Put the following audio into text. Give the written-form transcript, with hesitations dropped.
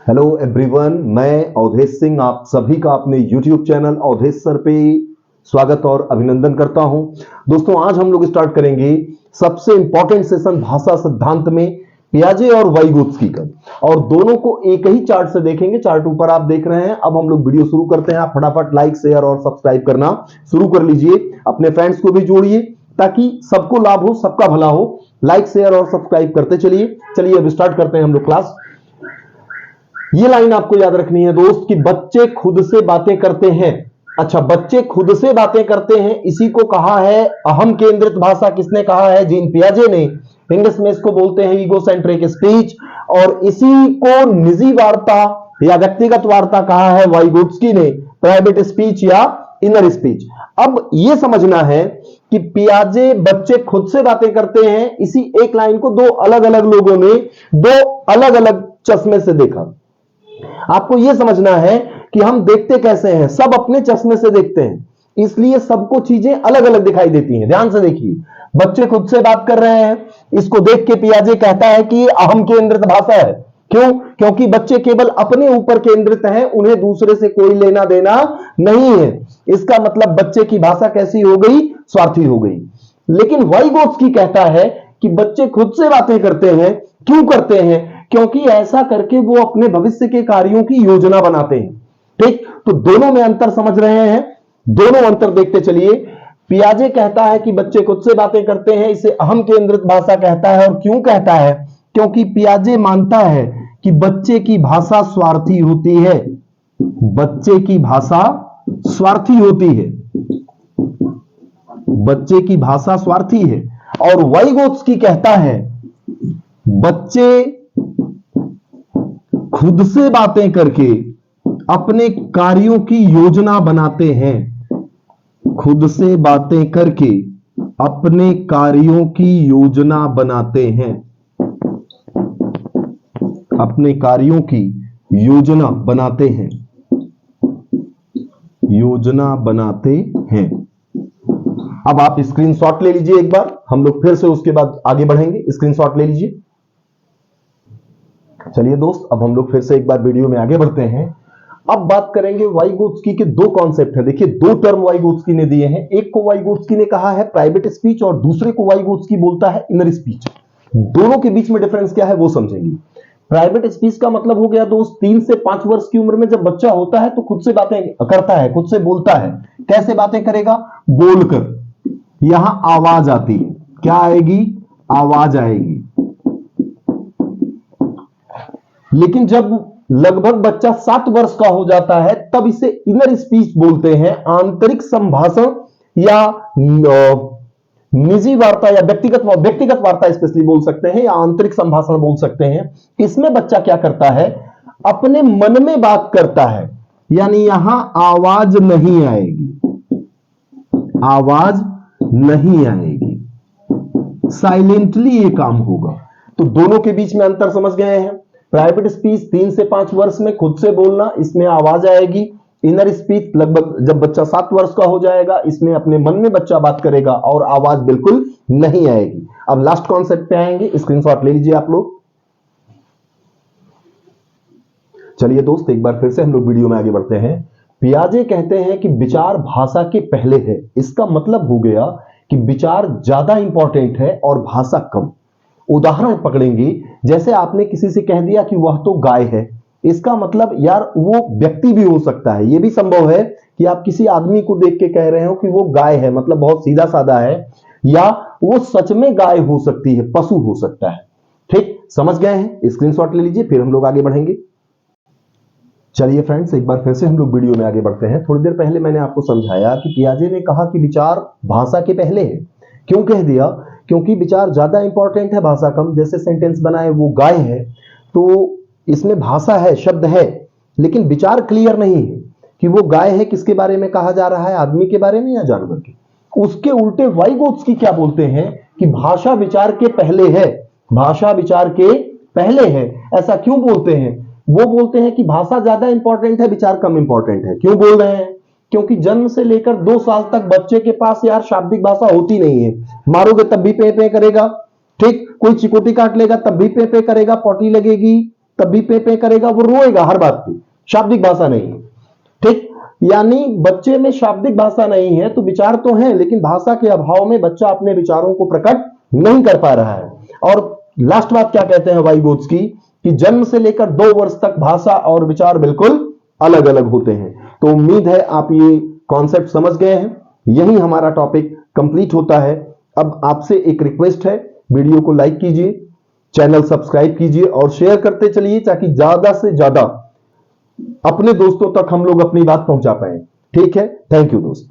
Hello everyone, मैं अवधेश सिंह आप सभी का अपने YouTube चैनल अवधेश सर पे स्वागत और अभिनंदन करता हूं। दोस्तों, आज हम लोग स्टार्ट करेंगे सबसे इंपॉर्टेंट सेशन भाषा सिद्धांत में पियाजे और वाइगोत्स्की का, और दोनों को एक ही चार्ट से देखेंगे। चार्ट ऊपर आप देख रहे हैं। अब हम लोग वीडियो शुरू करते हैं। आप फटाफट लाइक, शेयर और सब्सक्राइब करना शुरू कर लीजिए। अपने फ्रेंड्स को भी जोड़िए ताकि सबको लाभ हो, सबका भला हो। लाइक, शेयर और सब्सक्राइब करते चलिए। चलिए अब स्टार्ट करते हैं हम लोग क्लास। ये लाइन आपको याद रखनी है दोस्त कि बच्चे खुद से बातें करते हैं। अच्छा, बच्चे खुद से बातें करते हैं, इसी को कहा है अहम केंद्रित भाषा। किसने कहा है? जीन पियाजे ने। इंग्लिश में इसको बोलते हैं ईगोसेंट्रिक स्पीच, और इसी को निजी वार्ता या व्यक्तिगत वार्ता कहा है वाइगोत्स्की ने, प्राइवेट स्पीच या इनर स्पीच। अब यह समझना है कि पियाजे बच्चे खुद से बातें करते हैं, इसी एक लाइन को दो अलग अलग लोगों ने दो अलग अलग चश्मे से देखा। आपको यह समझना है कि हम देखते कैसे हैं, सब अपने चश्मे से देखते हैं, इसलिए सबको चीजें अलग अलग दिखाई देती हैं। ध्यान से देखिए, बच्चे खुद से बात कर रहे हैं, इसको देख के पियाजे कहता है कि अहम केंद्रित भाषा है। क्यों? क्योंकि बच्चे केवल अपने ऊपर केंद्रित हैं, उन्हें दूसरे से कोई लेना देना नहीं है। इसका मतलब बच्चे की भाषा कैसी हो गई? स्वार्थी हो गई। लेकिन वाइगोत्स्की कहता है कि बच्चे खुद से बातें करते हैं। क्यों करते हैं? क्योंकि ऐसा करके वो अपने भविष्य के कार्यों की योजना बनाते हैं। ठीक, तो दोनों में अंतर समझ रहे हैं? दोनों अंतर देखते चलिए। पियाजे कहता है कि बच्चे खुद से बातें करते हैं, इसे अहम केंद्रित भाषा कहता है। और क्यों कहता है? क्योंकि पियाजे मानता है कि बच्चे की भाषा स्वार्थी होती है। बच्चे की भाषा स्वार्थी होती है। बच्चे की भाषा स्वार्थी है। और वाइगोत्स्की कहता है बच्चे खुद से बातें करके अपने कार्यों की योजना बनाते हैं। खुद से बातें करके अपने कार्यों की योजना बनाते हैं। अपने कार्यों की योजना बनाते हैं। योजना बनाते हैं। अब आप स्क्रीनशॉट ले लीजिए एक बार, हम लोग फिर से उसके बाद आगे बढ़ेंगे। स्क्रीनशॉट ले लीजिए। चलिए दोस्त, अब हम लोग फिर से एक बार वीडियो में आगे बढ़ते हैं। अब बात करेंगे वाइगोत्स्की के दो कॉन्सेप्ट हैं। देखिए, दो टर्म वाइगोत्स्की ने दिए हैं। एक को वाइगोत्स्की ने कहा है प्राइवेट स्पीच, और दूसरे को वाइगोत्स्की बोलता है इनर स्पीच। दोनों के बीच में डिफरेंस क्या है वो समझेंगे। प्राइवेट स्पीच का मतलब हो गया दोस्त, 3 से 5 वर्ष की उम्र में जब बच्चा होता है तो खुद से बातें करता है, खुद से बोलता है। कैसे बातें करेगा? बोलकर। यहां आवाज आती है। क्या आएगी? आवाज आएगी। लेकिन जब लगभग बच्चा 7 वर्ष का हो जाता है तब इसे इनर स्पीच बोलते हैं। आंतरिक संभाषण या निजी वार्ता या व्यक्तिगत वार्ता स्पेशली बोल सकते हैं, या आंतरिक संभाषण बोल सकते हैं। इसमें बच्चा क्या करता है? अपने मन में बात करता है, यानी यहां आवाज नहीं आएगी। आवाज नहीं आएगी। साइलेंटली ये काम होगा। तो दोनों के बीच में अंतर समझ गए हैं। प्राइवेट स्पीच 3 से 5 वर्ष में खुद से बोलना, इसमें आवाज आएगी। इनर स्पीच लगभग जब बच्चा 7 वर्ष का हो जाएगा, इसमें अपने मन में बच्चा बात करेगा और आवाज बिल्कुल नहीं आएगी। अब लास्ट कॉन्सेप्ट पे आएंगे। स्क्रीनशॉट ले लीजिए आप लोग। चलिए दोस्त, एक बार फिर से हम लोग वीडियो में आगे बढ़ते हैं। पियाजे कहते हैं कि विचार भाषा के पहले है। इसका मतलब हो गया कि विचार ज्यादा इंपॉर्टेंट है और भाषा कम। उदाहरण पकड़ेंगे, जैसे आपने किसी से कह दिया कि वह तो गाय है। इसका मतलब यार वो व्यक्ति भी हो सकता है। यह भी संभव है कि आप किसी आदमी को देख के कह रहे हो कि वो गाय है, मतलब बहुत सीधा साधा है, या वो सच में गाय हो सकती है, पशु हो सकता है। ठीक, समझ गए हैं? स्क्रीनशॉट ले लीजिए, फिर हम लोग आगे बढ़ेंगे। चलिए फ्रेंड्स, एक बार फिर से हम लोग वीडियो में आगे बढ़ते हैं। थोड़ी देर पहले मैंने आपको समझाया कि पियाजे ने कहा कि विचार भाषा के पहले है। क्यों कह दिया? क्योंकि विचार ज्यादा इंपॉर्टेंट है, भाषा कम। जैसे सेंटेंस बनाए वो गाय है, तो इसमें भाषा है, शब्द है, लेकिन विचार क्लियर नहीं है कि वो गाय है किसके बारे में कहा जा रहा है, आदमी के बारे में या जानवर के। उसके उल्टे वाइगोत्स्की क्या बोलते हैं कि भाषा विचार के पहले है। भाषा विचार के पहले है। ऐसा क्यों बोलते हैं? वो बोलते हैं कि भाषा ज्यादा इंपॉर्टेंट है, विचार कम इंपॉर्टेंट है। क्यों बोल रहे हैं? क्योंकि जन्म से लेकर 2 साल तक बच्चे के पास यार शाब्दिक भाषा होती नहीं है। मारोगे तब भी पे पे करेगा। ठीक, कोई चिकोटी काट लेगा तब भी पे पे करेगा, पॉटी लगेगी तब भी पे करेगा, वो रोएगा हर बात पे। शाब्दिक भाषा नहीं है, ठीक। यानी बच्चे में शाब्दिक भाषा नहीं है तो विचार तो है, लेकिन भाषा के अभाव में बच्चा अपने विचारों को प्रकट नहीं कर पा रहा है। और लास्ट बात क्या कहते हैं वाइगोत्स्की कि जन्म से लेकर 2 वर्ष तक भाषा और विचार बिल्कुल अलग अलग होते हैं। तो उम्मीद है आप ये कॉन्सेप्ट समझ गए हैं। यही हमारा टॉपिक कंप्लीट होता है। अब आपसे एक रिक्वेस्ट है, वीडियो को लाइक कीजिए, चैनल सब्सक्राइब कीजिए और शेयर करते चलिए ताकि ज्यादा से ज्यादा अपने दोस्तों तक हम लोग अपनी बात पहुंचा पाए। ठीक है, थैंक यू दोस्त।